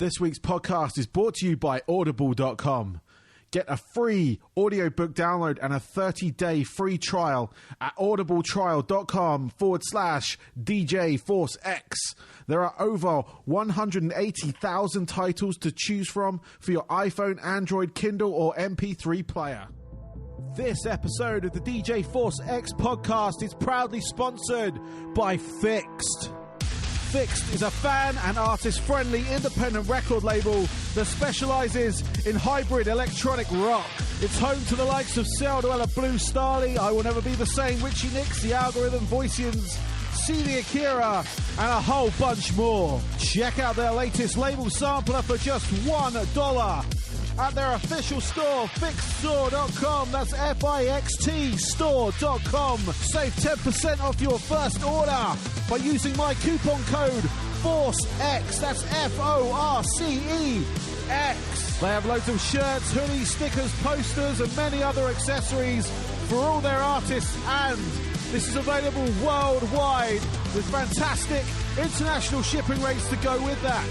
This week's podcast is brought to you by Audible.com. Get a free audiobook download and a 30-day free trial at audibletrial.com/DJ Force X. There are over 180,000 titles to choose from for your iPhone, Android, Kindle, or MP3 player. This episode of the DJ Force X podcast is proudly sponsored by Fixed. Fixed is a fan and artist-friendly independent record label that specialises in hybrid electronic rock. It's home to the likes of Celduella, Blue Starly, I Will Never Be the Same, Richie Nix, The Algorithm, Voicians, CD Akira, and a whole bunch more. Check out their latest label sampler for just $1 at their official store, fixedstore.com. That's FIXT store.com. Save 10% off your first order by using my coupon code FORCEX. That's FORCEX. They have loads of shirts, hoodies, stickers, posters, and many other accessories for all their artists, and this is available worldwide with fantastic international shipping rates to go with that.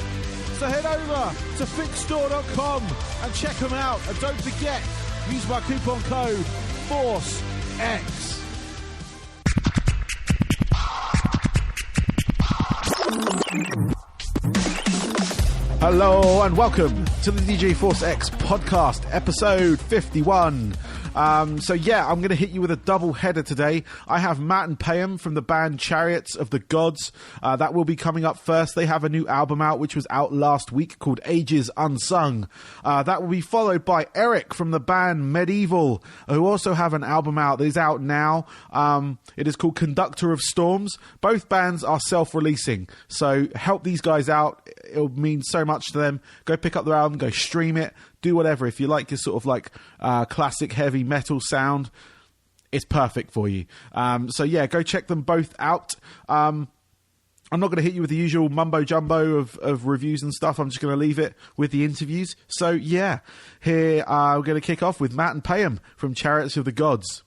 So head over to fixedstore.com and check them out. And don't forget, use my coupon code FORCEX. Hello and welcome to the DJ Force X podcast, episode 51. I'm going to hit you with a double header today. I have Mat and Payem from the band Chariots of the Gods. That will be coming up first. They have a new album out, which was out last week, called Ages Unsung. That will be followed by Eric from the band Medevil, who also have an album out that is out now. It is called Conductor of Storms. Both bands are self-releasing, so help these guys out. It'll mean so much to them. Go pick up their album, go stream it, do whatever. If you like your sort of like classic heavy metal sound, it's perfect for you. Go check them both out. I'm not going to hit you with the usual mumbo jumbo of reviews and stuff. I'm just going to leave it with the interviews. So yeah, here we're going to kick off with Mat and Payem from Chariots of the Gods.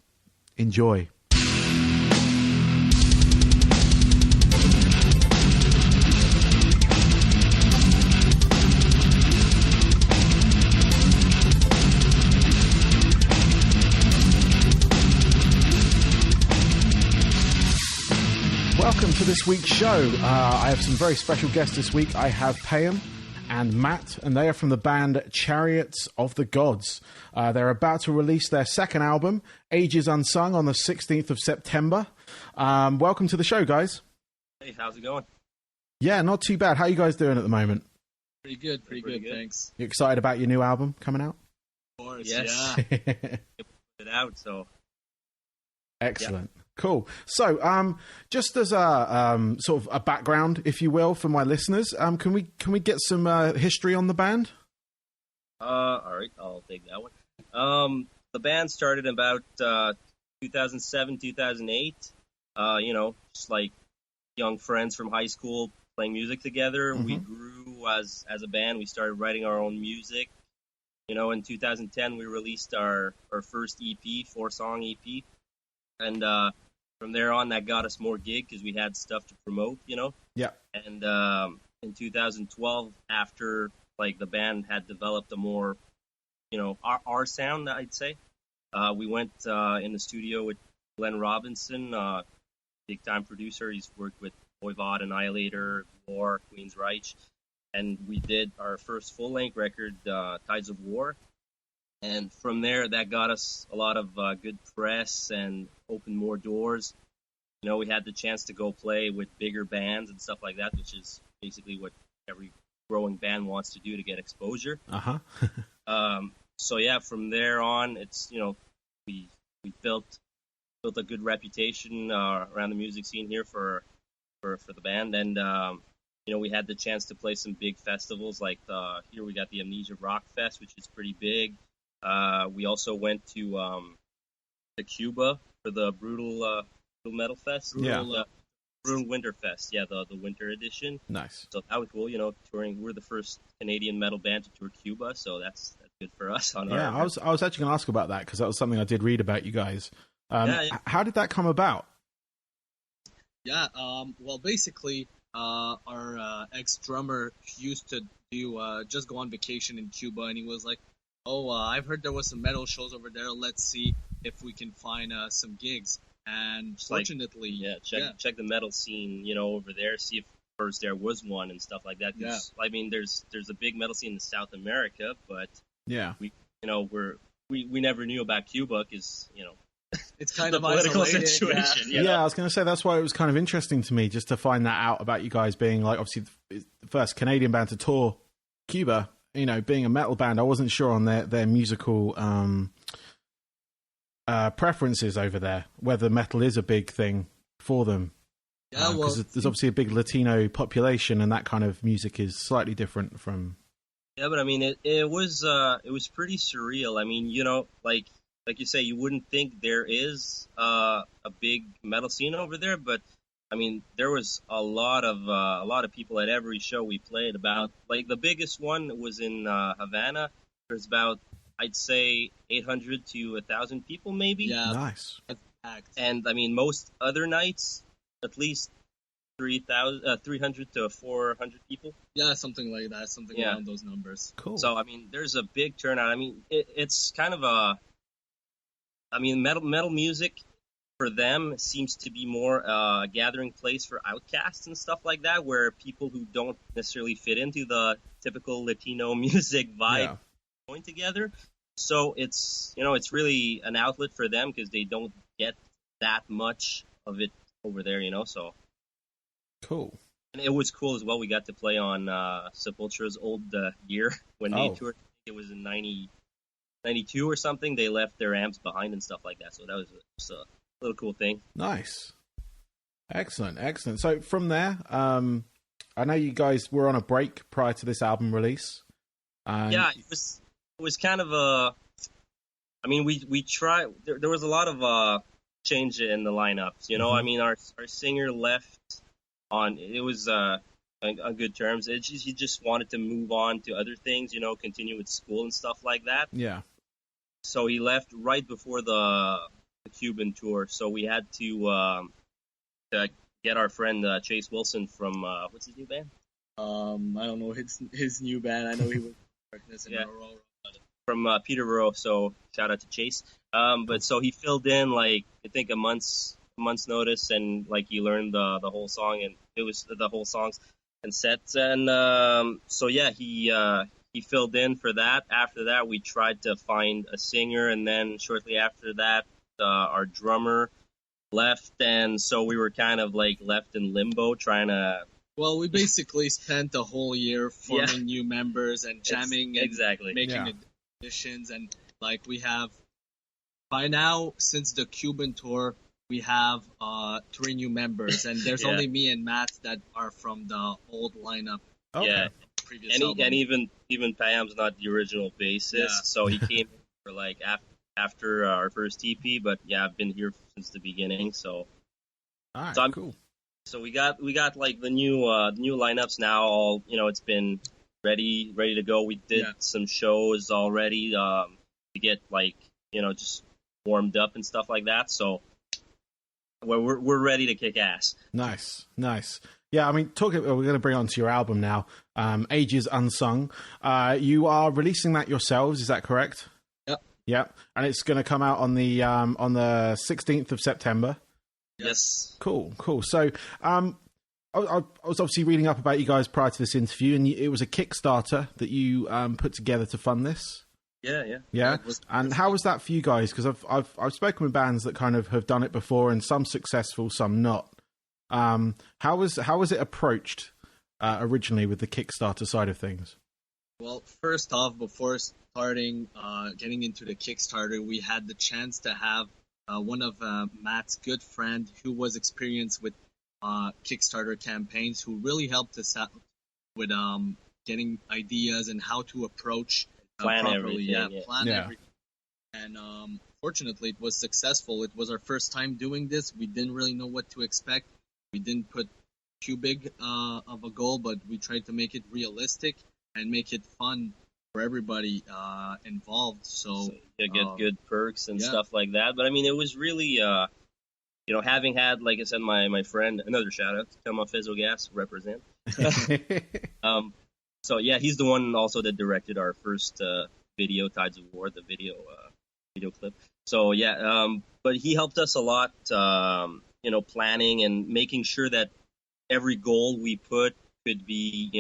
Enjoy. Welcome to this week's show. I have some very special guests this week. I have Payem and Mat, and they are from the band Chariots of the Gods. They're about to release their second album, Ages Unsung, on the 16th of September. Welcome to the show, guys. Hey, how's it going? Yeah, not too bad. How are you guys doing at the moment? Pretty good, thanks. You excited about your new album coming out? Of course, yes. yeah. Put it out, so. Excellent. Yeah. Cool. So, just as a sort of a background, if you will, for my listeners, can we get some history on the band? All right, I'll take that one. The band started about 2007, 2008. Just like young friends from high school playing music together. Mm-hmm. We grew as a band. We started writing our own music. In 2010, we released our first EP, 4-song EP, and from there on, that got us more gig because we had stuff to promote, Yeah. And in 2012, after like the band had developed a more, our sound, I'd say, we went in the studio with Glenn Robinson, big time producer. He's worked with Voivod, Annihilator, War, Queensryche, and we did our first full length record, Tides of War. And from there, that got us a lot of good press and opened more doors. We had the chance to go play with bigger bands and stuff like that, which is basically what every growing band wants to do to get exposure. Uh-huh. From there on, it's, we built a good reputation around the music scene here for the band. And, we had the chance to play some big festivals. Like here we got the Amnesia Rock Fest, which is pretty big. We also went to Cuba for the Brutal Metal Fest. Brutal Winter Fest. Yeah, the winter edition. Nice. So that was cool. Touring. We're the first Canadian metal band to tour Cuba, so that's good for us. I was actually going to ask about that because that was something I did read about you guys. How did that come about? Yeah. Well, basically, our ex-drummer used to you just go on vacation in Cuba, and he was like, "Oh, I've heard there was some metal shows over there. Let's see if we can find some gigs." And fortunately, check the metal scene, over there. See if first there was one and stuff like that. Yeah. I mean, there's a big metal scene in South America, but we never knew about Cuba because it's kind the of political isolated, situation. Yeah, I was going to say that's why it was kind of interesting to me just to find that out about you guys being like obviously the first Canadian band to tour Cuba. Being a metal band, I wasn't sure on their musical preferences over there, whether metal is a big thing for them. Yeah, because there's obviously a big Latino population, and that kind of music is slightly different from. Yeah, but I mean, it was pretty surreal. I mean, like you say, you wouldn't think there is a big metal scene over there, but I mean, there was a lot of people at every show we played. About like the biggest one was in Havana. There's about, I'd say, 800 to 1,000 people, maybe. Yeah, Nice. And I mean, most other nights, at least 300 to 400 people. Yeah, something like that, something around those numbers. Cool. So I mean, there's a big turnout. I mean, it's kind of metal music for them seems to be more a gathering place for outcasts and stuff like that, where people who don't necessarily fit into the typical Latino music vibe join together. So it's it's really an outlet for them because they don't get that much of it over there, so. Cool. And it was cool as well. We got to play on Sepultura's old gear when they toured. It was in 92 or something. They left their amps behind and stuff like that. So that was just a little cool thing. Nice. Excellent. So from there, I know you guys were on a break prior to this album release. Yeah, it was kind of a. I mean, we tried. There was a lot of change in the lineups. I mean, our singer left on. It was on good terms. He just wanted to move on to other things. Continue with school and stuff like that. Yeah. So he left right before the Cuban tour. So we had to get our friend Chase Wilson from what's his new band? I don't know his new band. I know he was Darkness and Aurora. From Peterborough. So shout out to Chase. But so he filled in like I think a month's notice, and like he learned the whole song, and it was the whole songs and sets, and so yeah, he filled in for that. After that, we tried to find a singer, and then shortly after that, our drummer left, and so we were kind of like left in limbo trying to. Well, we basically spent the whole year forming new members and jamming and making additions, and like we have by now since the Cuban tour. We have 3 new members, and there's only me and Matt that are from the old lineup. Okay. Yeah, previous album. And even Payem's not the original bassist, so he came for like after our first EP. But yeah, I've been here since the beginning. So, all right, so cool. So we got like the new lineups now. All it's been ready to go. We did some shows already to get like just warmed up and stuff like that. So. We're ready to kick ass. Nice. Yeah, I mean, we're going to bring on to your album now, Ages Unsung. You are releasing that yourselves, is that correct? Yep. And it's going to come out on the 16th of September. Yes. Cool. So, I was obviously reading up about you guys prior to this interview, and it was a Kickstarter that you put together to fund this. Yeah. And how was that for you guys? Because I've spoken with bands that kind of have done it before, and some successful, some not. How was it approached originally with the Kickstarter side of things? Well, first off, before starting getting into the Kickstarter, we had the chance to have one of Matt's good friend who was experienced with Kickstarter campaigns, who really helped us out with getting ideas and how to approach. Plan properly, everything. Plan everything. And fortunately, it was successful. It was our first time doing this. We didn't really know what to expect. We didn't put too big of a goal, but we tried to make it realistic and make it fun for everybody involved. So you get good perks and stuff like that. But I mean, it was really, having had, like I said, my friend, another shout out to Thelma Fizzo Gas represent. So yeah, he's the one also that directed our first video, Tides of War, the video clip. So yeah, but he helped us a lot, planning and making sure that every goal we put could be,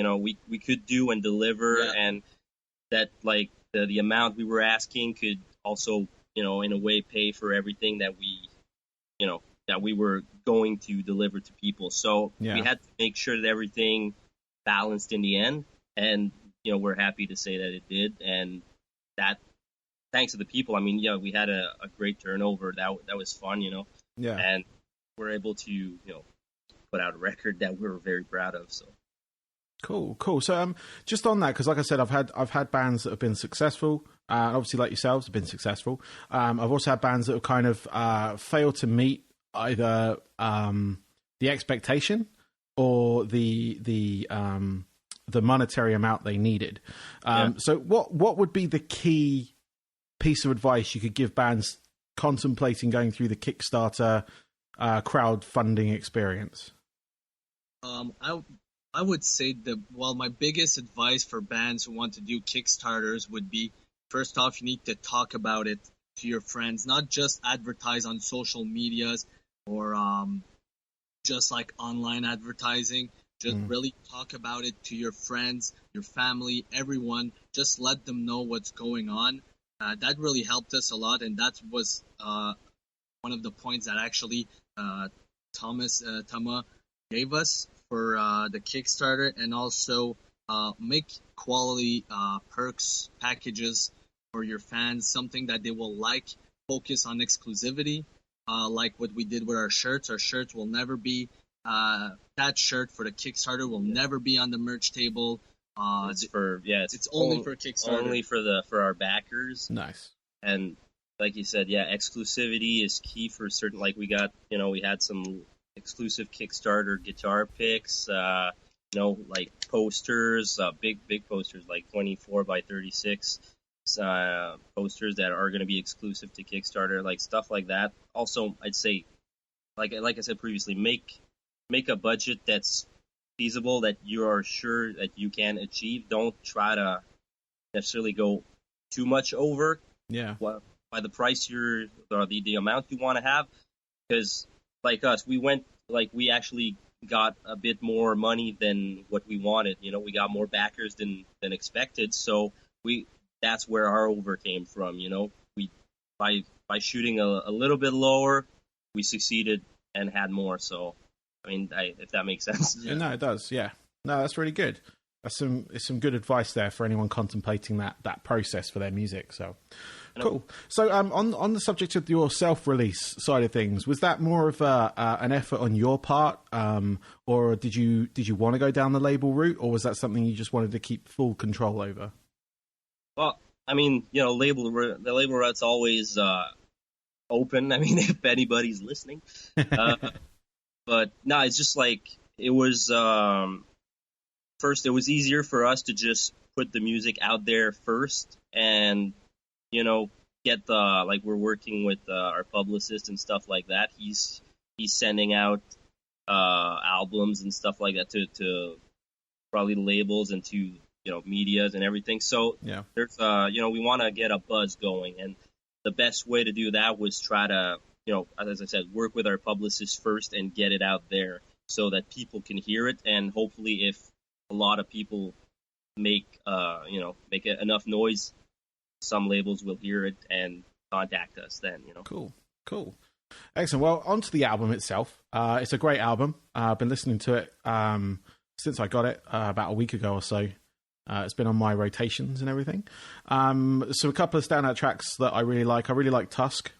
we could do and deliver, and that like the amount we were asking could also, in a way pay for everything that we were going to deliver to people. So we had to make sure that everything balanced in the end, and we're happy to say that it did, and that thanks to the people. I mean, we had a great turnover. That was fun, and we're able to put out a record that we were very proud of. So cool. So just on that, because like I said, I've had bands that have been successful. Obviously, like yourselves, have been successful. I've also had bands that have kind of failed to meet either the expectation or the monetary amount they needed. So what would be the key piece of advice you could give bands contemplating going through the Kickstarter crowdfunding experience? I would say my biggest advice for bands who want to do Kickstarters would be, first off, you need to talk about it to your friends, not just advertise on social medias or just like online advertising. Just really talk about it to your friends, your family, everyone. Just let them know what's going on. That really helped us a lot, and that was one of the points that actually Tama gave us for the Kickstarter, and also make quality perks packages for your fans, something that they will like. Focus on exclusivity, like what we did with our shirts. Our shirts will never be that shirt for the Kickstarter will never be on the merch table. It's only for Kickstarter, only for our backers. Nice. And like you said, exclusivity is key for certain. Like we got, we had some exclusive Kickstarter guitar picks, like posters, big posters, like 24 by 36 posters that are going to be exclusive to Kickstarter, like stuff like that. Also, I'd say, like I said previously, make a budget that's feasible, that you are sure that you can achieve. Don't try to necessarily go too much over by the price or the amount you want to have, because like us, we actually got a bit more money than what we wanted. We got more backers than expected, so that's where our over came from. We by shooting a little bit lower, we succeeded and had more. So I mean, if that makes sense. Yeah. No, it does. Yeah. No, that's really good. It's some good advice there for anyone contemplating that process for their music. So cool. So on the subject of your self-release side of things, was that more of an effort on your part, or did you want to go down the label route, or was that something you just wanted to keep full control over? Well, I mean, the label route's always open. I mean, if anybody's listening. But no, it's just like it was. First, it was easier for us to just put the music out there first, and get we're working with our publicist and stuff like that. He's sending out albums and stuff like that to probably labels and to medias and everything. So there's we want to get a buzz going, and the best way to do that was try to as I said, work with our publicist first and get it out there so that people can hear it, and hopefully if a lot of people make enough noise, some labels will hear it and contact us then. Cool. Excellent. Well, onto the album itself. It's a great album. I've been listening to it since I got it about a week ago or so. It's been on my rotations and everything. So a couple of standout tracks that I really like. I really like Tusk.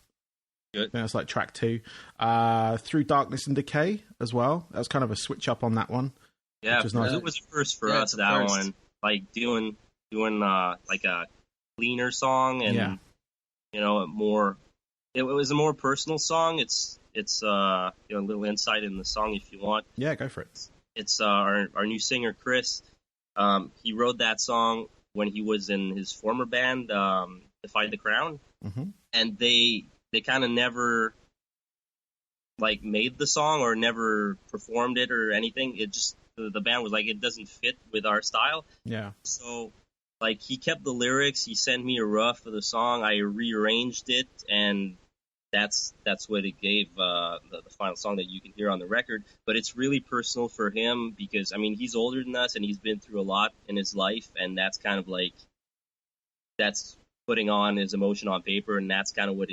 Good. That's like track 2. Through Darkness and Decay as well. That was kind of a switch up on that one. Yeah, nice. It was a first for us, that one. Like doing like a cleaner song, and more. It was a more personal song. It's a little insight in the song if you want. Yeah, go for it. It's our new singer Chris. He wrote that song when he was in his former band, Defy the Crown, and they kind of never made the song or never performed it or anything. It just the band was like, it doesn't fit with our style. Yeah. So like he kept the lyrics. He sent me a rough of the song. I rearranged it, and that's what it gave the final song that you can hear on the record. But it's really personal for him because I mean he's older than us and he's been through a lot in his life, and that's kind of like that's putting on his emotion on paper, and that's kind of what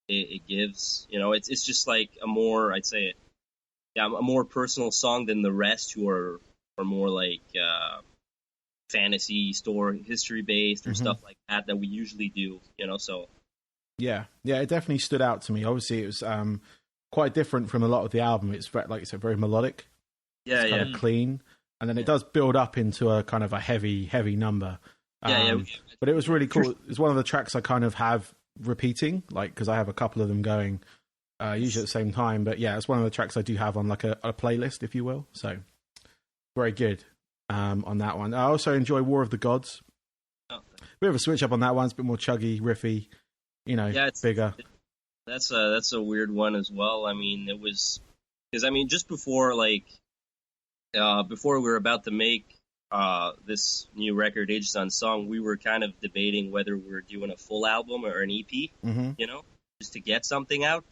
it gives. You know, it's just like a more, I'd say, a more personal song than the rest who are more like fantasy story, history based or stuff like that we usually do. You know, so. Yeah, it definitely stood out to me. Obviously, it was quite different from a lot of the album. It's like you said, very melodic. Yeah, it's kind of clean, and then it does build up into a kind of a heavy number. But it was really cool. It's one of the tracks I kind of have repeating, like because I have a couple of them going usually at the same time. But yeah, it's one of the tracks I do have on like a playlist, if you will. So very good on that one. I also enjoy War of the Gods. Oh. Bit of a switch up on that one. It's a bit more chuggy, riffy. You know, it's bigger. That's a weird one as well. I mean, it was because I mean just before before we were about to make this new record, Ages Unsung, we were kind of debating whether we were doing a full album or an EP. You know, just to get something out.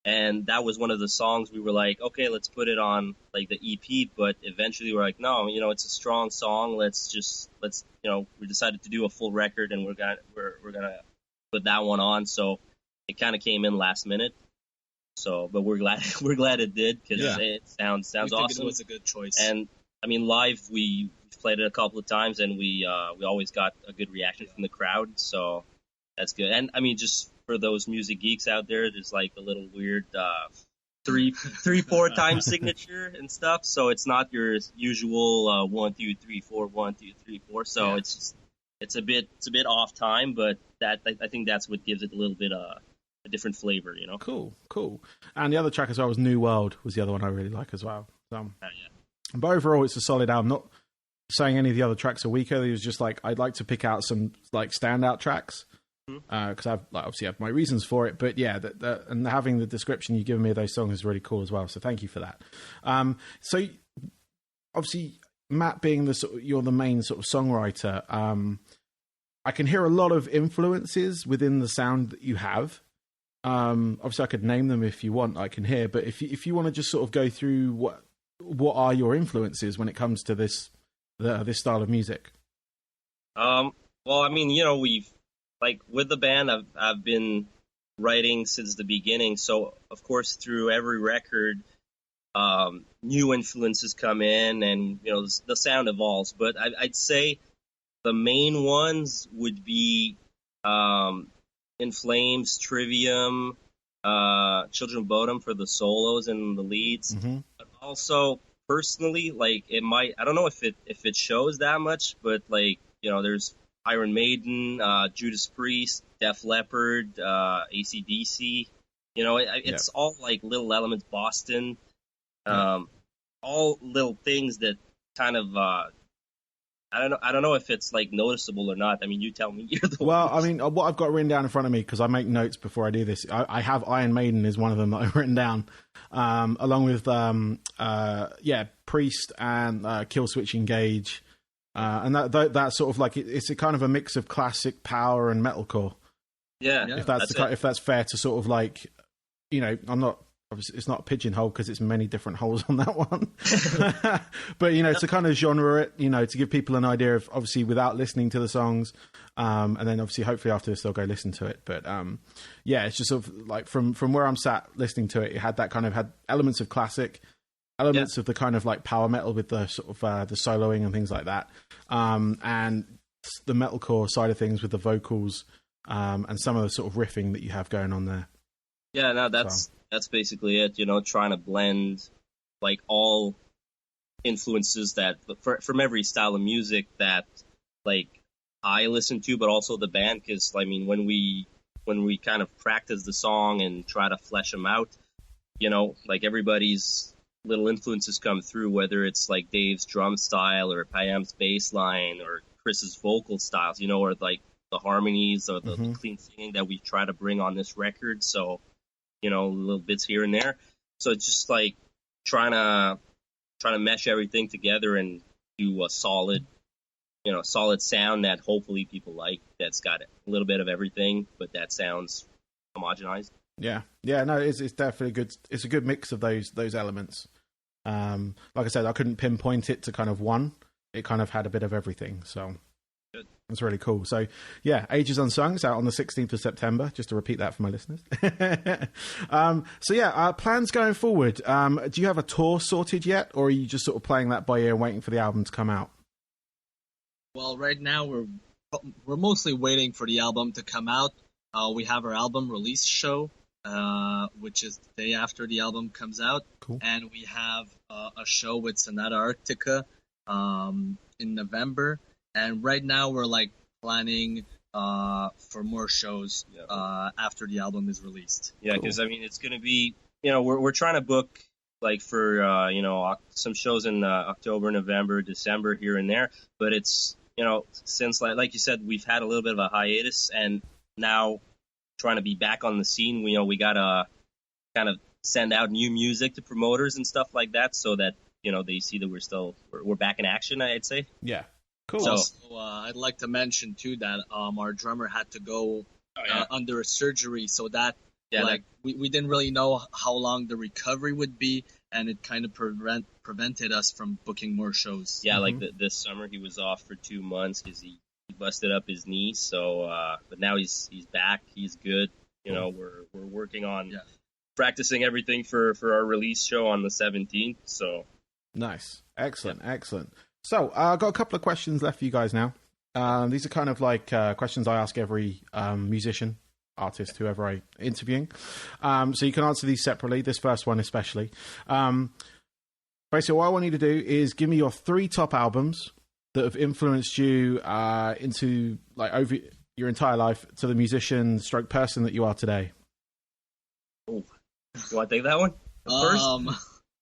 And that was one of the songs we were like, okay, let's put it on like the EP. But eventually we're like, no, you know, it's a strong song. Let's you know, we decided to do a full record, and we're gonna put that one on. So it kind of came in last minute. So, but we're glad it did because it sounds awesome. It was a good choice. And I mean, live we played it a couple of times, and we always got a good reaction from the crowd. So that's good. And I mean, just for those music geeks out there, there's like a little weird 3-4 time signature and stuff. So it's not your usual 1 2 3 4 1 2 3 4. So it's a bit off time, but that I think that's what gives it a little bit a different flavor, you know. Cool. And the other track as well was New World, was the other one I really like as well. But overall, it's a solid album. Not saying any of the other tracks are weaker. It was just like I'd like to pick out some like standout tracks because I've obviously have my reasons for it. But yeah, and having the description you've given me of those songs is really cool as well. So thank you for that. So obviously, Matt being you're the main sort of songwriter. I can hear a lot of influences within the sound that you have. Obviously, I could name them if you want. I can hear, but if you want to just sort of go through what are your influences when it comes to this style of music? Well, I mean, you know, we've like with the band, I've been writing since the beginning. So of course, through every record, new influences come in, and you know the sound evolves. But I'd say the main ones would be In Flames, Trivium, Children of Bodom for the solos and the leads. But also personally, like I don't know if it shows that much, but like, you know, there's Iron Maiden, Judas Priest, Def Leppard, AC/DC. You know, it's all like little elements, Boston, all little things that kind of I don't know if it's like noticeable or not. I mean, you tell me. I mean, what I've got written down in front of me, because I make notes before I do this, I have Iron Maiden is one of them that I've written down, along with Priest and Killswitch Engage, and that sort of like it's a kind of a mix of classic power and metalcore. Yeah, if that's fair to sort of like, you know, I'm not. Obviously, it's not a pigeonhole because it's many different holes on that one. But, you know, to kind of genre it, you know, to give people an idea of, obviously, without listening to the songs. And then, obviously, hopefully after this, they'll go listen to it. But, it's just sort of like from where I'm sat listening to it, it had elements of classic, elements of the kind of like power metal with the sort of the soloing and things like that. And the metalcore side of things with the vocals and some of the sort of riffing that you have going on there. Yeah, no, that's basically it, you know, trying to blend like all influences that from every style of music that like I listen to, but also the band, because I mean when we kind of practice the song and try to flesh them out, you know, like everybody's little influences come through, whether it's like Dave's drum style or Payem's bass line or Chris's vocal styles, you know, or like the harmonies or the clean singing that we try to bring on this record. So, you know, little bits here and there. So it's just like trying to trying to mesh everything together and do a solid sound that hopefully people like. That's got a little bit of everything, but that sounds homogenized. Yeah, no, it's definitely good. It's a good mix of those elements. Like I said, I couldn't pinpoint it to kind of one. It kind of had a bit of everything, so good. It's really cool. So yeah, Ages Unsung is out on the 16th of September. Just to repeat that for my listeners. So yeah, plans going forward. Do you have a tour sorted yet, or are you just sort of playing that by ear and waiting for the album to come out? Well, right now we're mostly waiting for the album to come out. We have our album release show, which is the day after the album comes out. Cool. And we have a show with Sonata Arctica in November. And right now we're like planning for more shows after the album is released. Yeah, because cool. I mean, it's going to be, we're trying to book like for some shows in October, November, December here and there. But it's since like you said, we've had a little bit of a hiatus, and now trying to be back on the scene. We gotta kind of send out new music to promoters and stuff like that, so that they see that we're back in action, I'd say. Yeah, cool. So I'd like to mention too that our drummer had to go under a surgery, so that we didn't really know how long the recovery would be, and it kind of prevented us from booking more shows. Yeah, like this summer he was off for 2 months because he busted up his knee. So, but now he's back. He's good. We're working on practicing everything for our release show on the 17th. So nice, excellent. So I've got a couple of questions left for you guys now. These are kind of like questions I ask every musician, artist, whoever I'm interviewing. So you can answer these separately. This first one especially. Basically, what I want you to do is give me your 3 top albums that have influenced you into like over your entire life to the musician stroke person that you are today. Oh, you want to take that one first?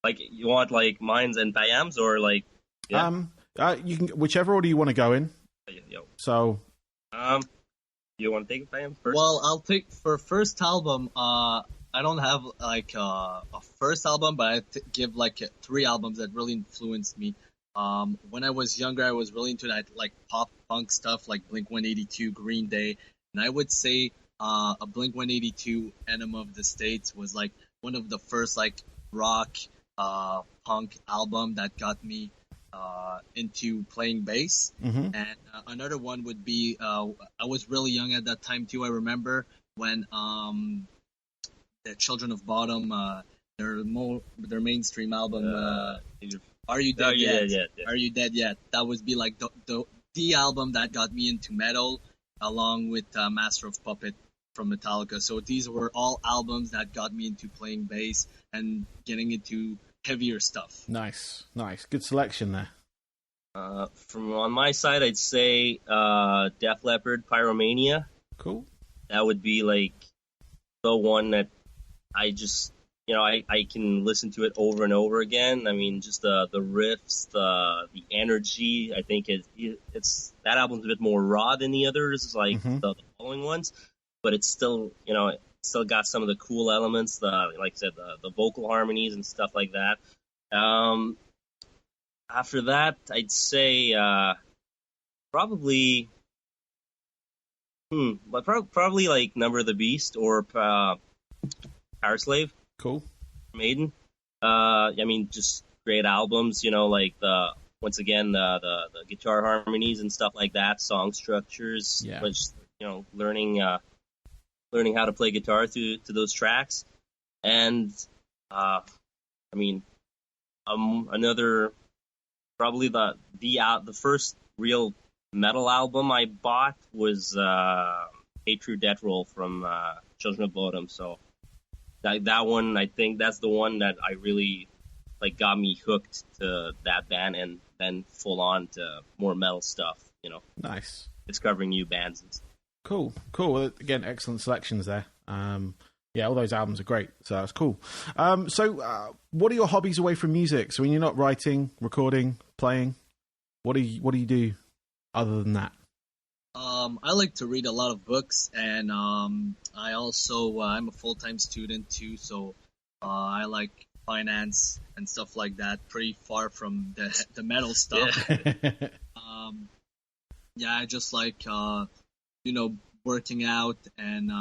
Like you want like Mat and Payem's or like you can whichever order you want to go in. So you want to take Payem first? Well, I'll take for first album. I don't have like a first album, but I give like 3 albums that really influenced me. When I was younger, I was really into that like pop punk stuff, like Blink-182, Green Day, and I would say a Blink-182 Enema of the States was like one of the first like rock punk album that got me into playing bass. Mm-hmm. And another one would be I was really young at that time too. I remember when the Children of Bodom, their mainstream album. Are You Dead Yet? Yeah. Are You Dead Yet? That would be like the album that got me into metal, along with Master of Puppet from Metallica. So these were all albums that got me into playing bass and getting into heavier stuff. Nice. Good selection there. From on my side, I'd say Def Leppard, Pyromania. Cool. That would be like the one that I just... I can listen to it over and over again. I mean, just the riffs, the energy. I think it's that album's a bit more raw than the others, like the following ones. But it's still, it still got some of the cool elements. Like I said, the vocal harmonies and stuff like that. After that, I'd say probably like Number of the Beast or Power Slave. Cool. Maiden. I mean, just great albums, like once again, the guitar harmonies and stuff like that, song structures, which, learning how to play guitar to those tracks. And, another, probably the first real metal album I bought was Hate True Death Roll from Children of Bodom, so that one, I think that's the one that I really got me hooked to that band, and then full on to more metal stuff. Nice. Discovering new bands and stuff. Cool. Well, again, excellent selections there. All those albums are great, so that's cool. So, what are your hobbies away from music? So, when you're not writing, recording, playing, what do you do other than that? I like to read a lot of books, and I also I'm a full-time student too, so I like finance and stuff like that. Pretty far from the metal stuff. I just like working out and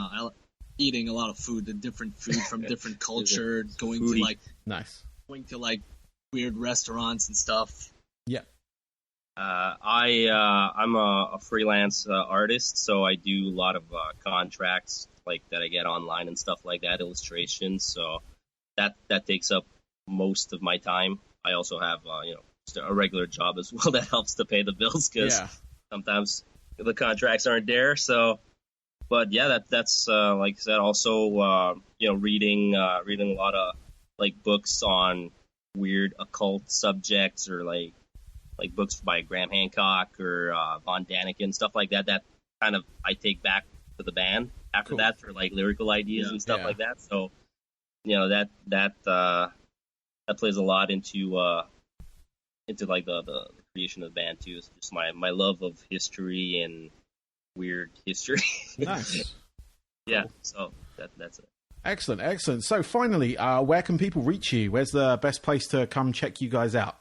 eating a lot of food, different food from different culture, going to like weird restaurants and stuff. Yeah. I'm a freelance artist, so I do a lot of contracts like that I get online and stuff like that, illustrations. So that takes up most of my time. I also have just a regular job as well that helps to pay the bills because sometimes the contracts aren't there. So, but yeah, that's like I said. Also, reading a lot of like books on weird occult subjects or like books by Graham Hancock or Von Daniken, stuff like that. That kind of I take back to the band after that for like lyrical ideas and stuff like that. So that plays a lot into like the creation of the band too. It's just my love of history and weird history. Nice. Yeah. So that's it. Excellent. So finally, where can people reach you? Where's the best place to come check you guys out?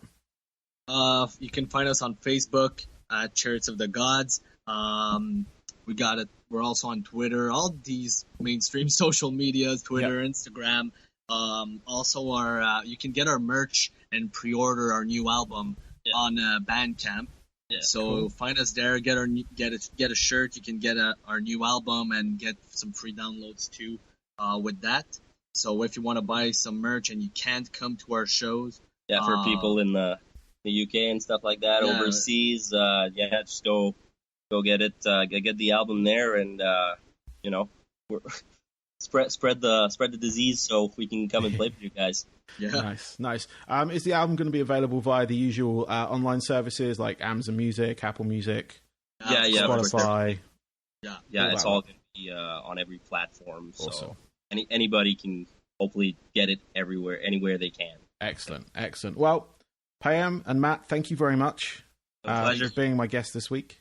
You can find us on Facebook at Chariots of the Gods. We got it. We're also on Twitter, all these mainstream social medias, Twitter, Instagram. Also, you can get our merch and pre-order our new album on Bandcamp. Yeah, so find us there. Get a shirt. You can get our new album and get some free downloads too with that. So if you want to buy some merch and you can't come to our shows, for people in the UK and stuff like that, overseas, just go get it, get the album there, and spread the disease so we can come and play for you guys. Yeah, nice. Is the album going to be available via the usual online services like Amazon Music, Apple Music, Spotify? It's all going to be on every platform. Awesome. So anybody can hopefully get it anywhere they can. Excellent. Well, Payem and Matt, thank you very much for being my guest this week.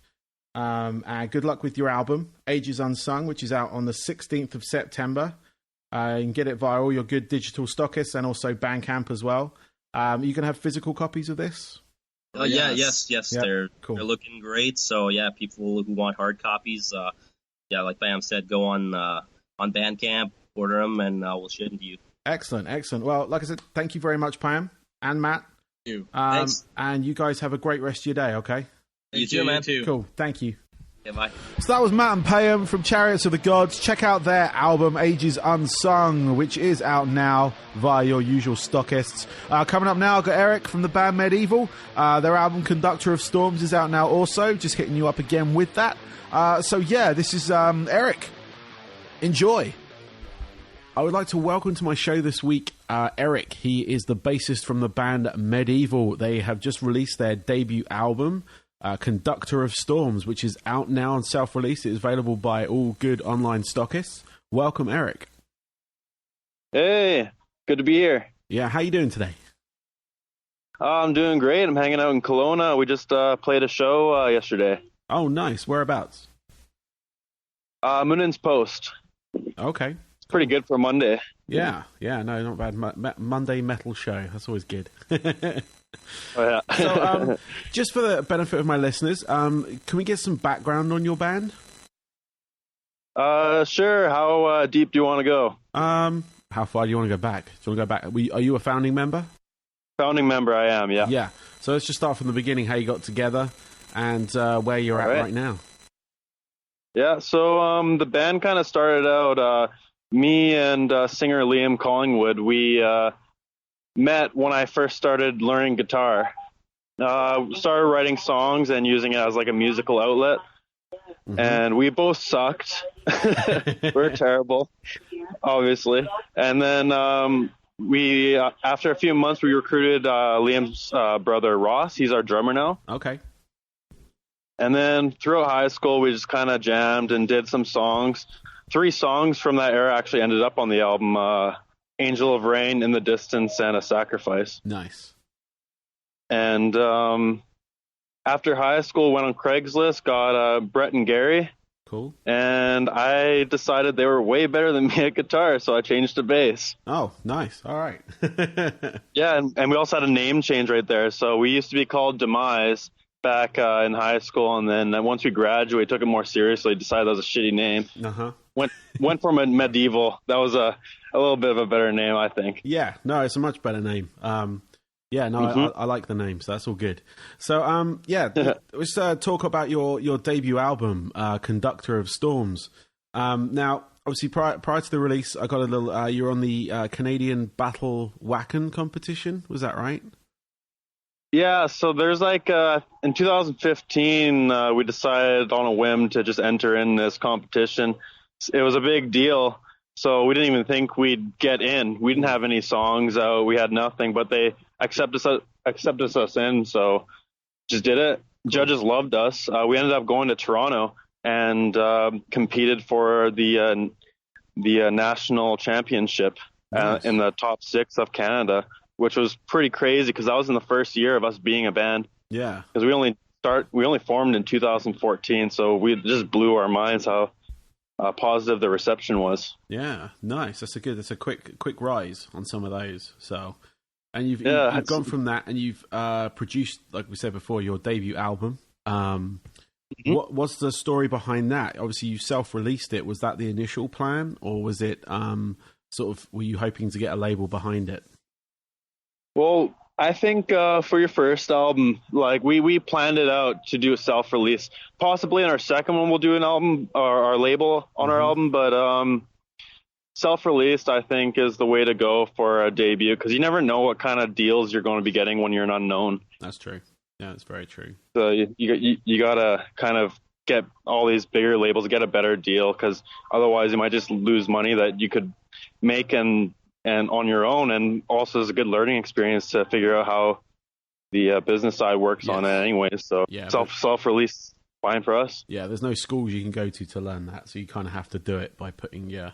And good luck with your album, Ages Unsung, which is out on the 16th of September. You can get it via all your good digital stockists and also Bandcamp as well. You going to have physical copies of this? Yes. Yep, they're looking great. So people who want hard copies, like Payem said, go on Bandcamp, order them, and we'll ship them to you. Excellent. Well, like I said, thank you very much, Payem and Matt. You. Thanks. And you guys have a great rest of your day, okay? You too, man. Cool. Thank you. Yeah, bye. So that was Mat and Payem from Chariots of the Gods. Check out their album, Ages Unsung, which is out now via your usual stockists. Coming up now, I've got Eric from the band Medevil. Their album, Conductor of Storms, is out now also. Just hitting you up again with that. This is Eric. Enjoy. I would like to welcome to my show this week Eric. He is the bassist from the band Medevil. They have just released their debut album, Conductor of Storms, which is out now and self-release. It is available by all good online stockists. Welcome, Eric. Hey, good to be here. Yeah, how you doing today? I'm doing great. I'm hanging out in Kelowna. We just played a show yesterday. Oh, nice. Whereabouts? Moonins Post. Okay. It's pretty good for Monday. Yeah, no, not bad. Monday metal show. That's always good. Oh, yeah. So, just for the benefit of my listeners, can we get some background on your band? Sure. How deep do you want to go? How far do you want to go back? Do you want to go back? Are you a founding member? Founding member, I am, yeah. Yeah. So let's just start from the beginning, how you got together and where you're at right now. Yeah, so the band kind of started out, me and singer Liam Collingwood, we met when I first started learning guitar. Started writing songs and using it as like a musical outlet. Mm-hmm. And we both sucked. We're terrible, obviously. And then we, after a few months, we recruited Liam's brother Ross. He's our drummer now. Okay. And then throughout high school, we just kind of jammed and did some songs. 3 songs from that era actually ended up on the album, Angel of Rain, In the Distance, and A Sacrifice. Nice. And after high school, went on Craigslist, got Brett and Gary, Cool. And I decided they were way better than me at guitar, so I changed to bass. Oh, nice. All right. Yeah, and we also had a name change right there. So we used to be called Demise back in high school, and then once we graduated, took it more seriously, decided that was a shitty name. Uh-huh. Went from a Medevil. That was a little bit of a better name, I think. Yeah, no, it's a much better name. Yeah, no, I like the name, so that's all good. So, let's talk about your debut album, Conductor of Storms. Now, obviously, prior to the release, I got a little. You're on the Canadian Battle Wacken competition. Was that right? Yeah, so there's in 2015, we decided on a whim to just enter in this competition. It was a big deal, so we didn't even think we'd get in. We didn't have any songs out. We had nothing, but they accepted us in, so just did it. Judges loved us. We ended up going to Toronto and competed for the national championship in the top 6 of Canada, which was pretty crazy because that was in the first year of us being a band. Yeah, because we only formed in 2014, so we just blew our minds how positive the reception was. Yeah, nice. That's a quick rise on some of those. So, and you've gone from that, and you've produced, like we said before, your debut album. What's the story behind that? Obviously, you self-released it. Was that the initial plan, or was it were you hoping to get a label behind it? Well, I think for your first album, we planned it out to do a self-release. Possibly in our second one, we'll do an album or our label on our album, but self-released, I think, is the way to go for a debut because you never know what kind of deals you're going to be getting when you're an unknown. That's true. Yeah, that's very true. So you gotta kind of get all these bigger labels, get a better deal, because otherwise you might just lose money that you could make and on your own, and also is a good learning experience to figure out how the business side works on it anyway. So self-release, fine for us. Yeah, there's no schools you can go to learn that, so you kind of have to do it by putting your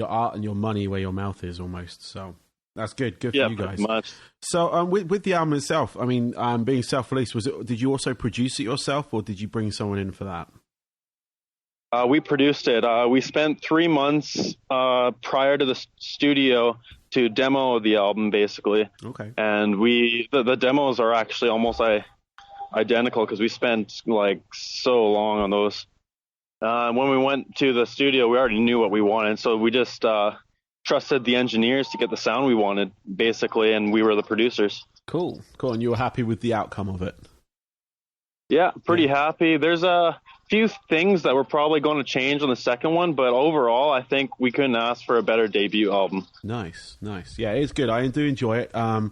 art and your money where your mouth is almost. So that's good for you guys. Much. So with the album itself, I mean, being self-released, did you also produce it yourself, or did you bring someone in for that? We produced it. We spent 3 months prior to the studio to demo the album, basically. Okay. And the demos are actually almost identical because we spent so long on those. When we went to the studio, we already knew what we wanted, so we just trusted the engineers to get the sound we wanted, basically, and we were the producers. Cool. And you were happy with the outcome of it? Yeah, pretty happy. There's a few things that we're probably going to change on the second one, but overall, I think we couldn't ask for a better debut album. Nice. Yeah, it's good. I do enjoy it. I've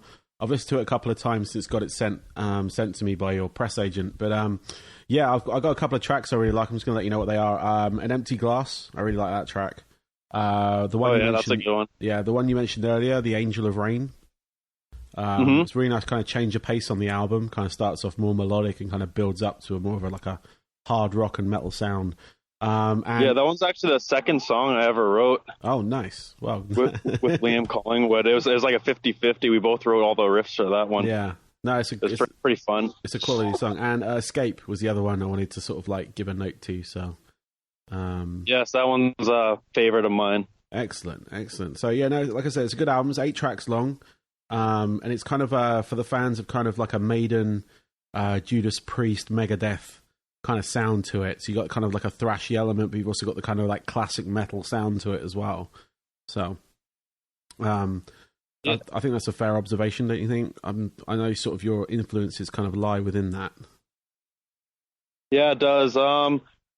listened to it a couple of times since got it sent to me by your press agent. But I've got a couple of tracks I really like. I'm just going to let you know what they are. An Empty Glass. I really like that track. The one that's a good one. Yeah, the one you mentioned earlier, The Angel of Rain. It's a really nice kind of change of pace on the album. Kind of starts off more melodic and kind of builds up to more of a hard rock and metal sound. That one's actually the second song I ever wrote. Oh, nice. Wow. with Liam Collingwood. It was like a 50-50. We both wrote all the riffs for that one. Yeah. No, it's pretty fun. It's a quality song. And Escape was the other one I wanted to sort of give a note to. So, yes, that one's a favorite of mine. Excellent. So, like I said, it's a good album. It's 8 tracks long. And it's kind of for the fans of kind of like a Maiden, Judas Priest, Megadeth kind of sound to it. So you got kind of like a thrashy element, but you've also got the kind of classic metal sound to it as well. So, I think that's a fair observation, don't you think? I know sort of your influences kind of lie within that. Yeah, it does.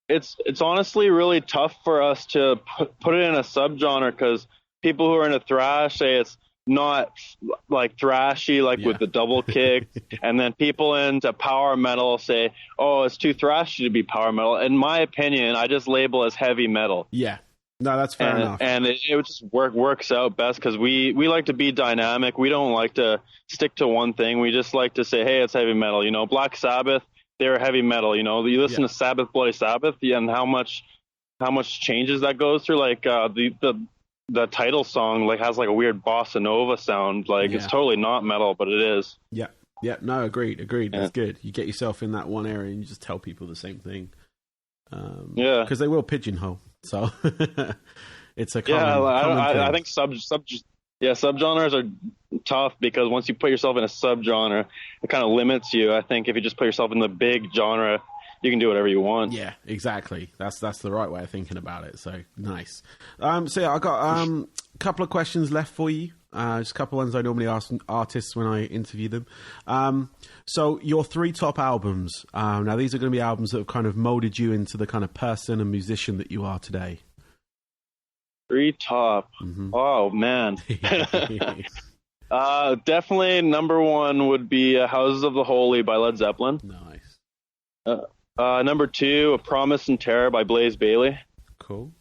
It's honestly really tough for us to put it in a subgenre because people who are into thrash say it's not thrashy with the double kick, and then people into power metal say, oh, it's too thrashy to be power metal. In my opinion, I just label as heavy metal. Yeah, no, that's fair enough. And it just works out best because we like to be dynamic. We don't like to stick to one thing. We just like to say, hey, it's heavy metal. Black Sabbath, they're heavy metal. You listen to Sabbath, Bloody Sabbath, and how much changes that goes through. The title song has a weird bossa nova sound. It's totally not metal, but it is. Yeah. No, agreed. That's good. You get yourself in that one area and you just tell people the same thing. Yeah, because they will pigeonhole. So it's a I think subgenres are tough because once you put yourself in a subgenre, it kind of limits you. I think if you just put yourself in the big genre, you can do whatever you want. Yeah, exactly. That's the right way of thinking about it. So nice. So yeah, I got a couple of questions left for you. Just a couple of ones I normally ask artists when I interview them. So your 3 top albums. Now these are going to be albums that have kind of molded you into the kind of person and musician that you are today. 3 top. Mm-hmm. Oh man. Definitely number 1 would be Houses of the Holy by Led Zeppelin. Nice. Number 2, A Promise and Terror by Blaze Bayley. Cool.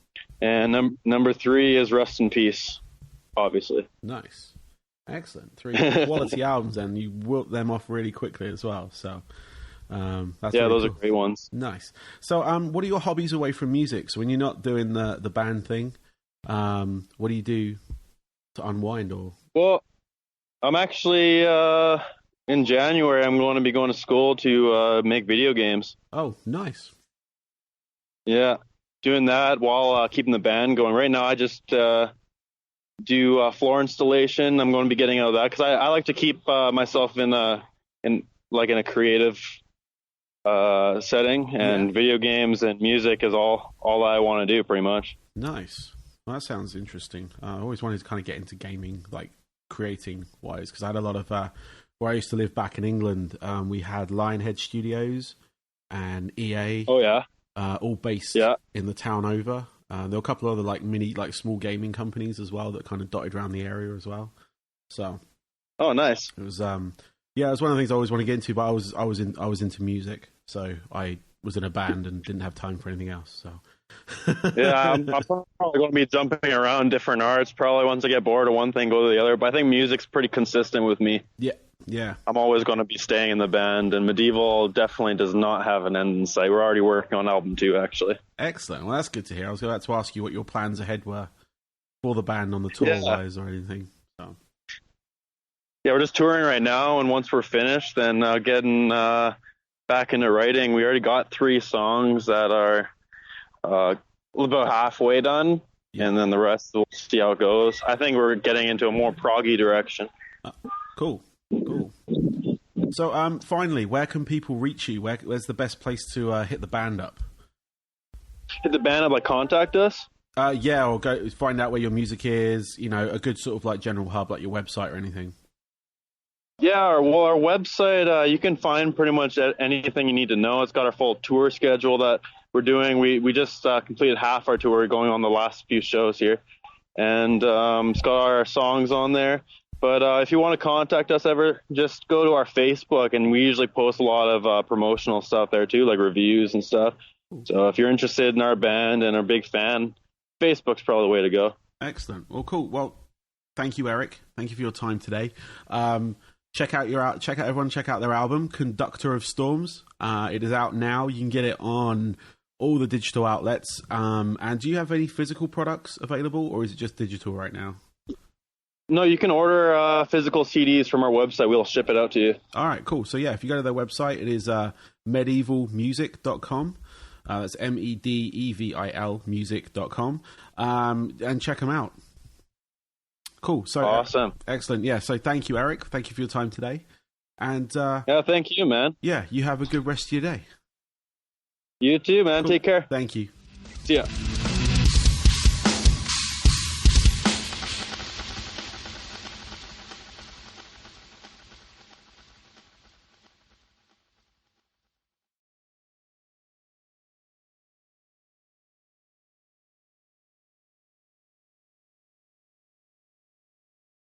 And number 3 is Rust in Peace, obviously. Nice. Excellent. 3 quality albums, and you whoop them off really quickly as well. So that's really those cool. are great ones. Nice. So what are your hobbies away from music? So when you're not doing the band thing, what do you do to unwind? Or well, I'm actually in January. I'm going to be going to school to make video games. Oh, nice. Yeah, doing that while keeping the band going. Right now, I just do floor installation. I'm going to be getting out of that because I like to keep myself in a creative setting, and video games and music is all I want to do pretty much. Nice. Well, that sounds interesting. I always wanted to kind of get into gaming, like creating wise, because I had a lot of where I used to live back in England. We had Lionhead Studios and EA. Oh yeah. All based in the town over. There were a couple of other small gaming companies as well that kind of dotted around the area as well. So, oh nice. It was it was one of the things I always want to get into, but I was into music, so I was in a band and didn't have time for anything else. So. Yeah, I'm probably going to be jumping around different arts. Probably once I get bored of one thing, go to the other. But I think music's pretty consistent with me. Yeah. I'm always going to be staying in the band, and Medevil definitely does not have an end in sight. We're already working on album 2, actually. Excellent. Well, that's good to hear. I was about to ask you what your plans ahead were for the band on the tour-wise or anything. So. Yeah, we're just touring right now, and once we're finished, then getting back into writing. We already got 3 songs that are about halfway done, and then the rest we'll see how it goes. I think we're getting into a more proggy direction. Cool. So, finally, where can people reach you? Where's the best place to hit the band up? Hit the band up, like contact us? Or go find out where your music is. You know, a good sort of like general hub, like your website or anything. Yeah, our website, you can find pretty much anything you need to know. It's got our full tour schedule that we're doing. We just completed half our tour. We're going on the last few shows here. And it's got our songs on there. But if you want to contact us ever, just go to our Facebook, and we usually post a lot of promotional stuff there too, like reviews and stuff. So if you're interested in our band and are a big fan, Facebook's probably the way to go. Excellent. Well, cool. Well, thank you, Eric. Thank you for your time today. Check out their album, Conductor of Storms. It is out now. You can get it on all the digital outlets. And do you have any physical products available, or is it just digital right now? No, you can order physical CDs from our website. We'll ship it out to you. All right, cool. So, yeah, if you go to their website, it is medevilmusic.com. That's MEDEVIL music.com. And check them out. Cool. So awesome. Excellent. Yeah, so thank you, Eric. Thank you for your time today. And yeah, thank you, man. Yeah, you have a good rest of your day. You too, man. Cool. Take care. Thank you. See ya.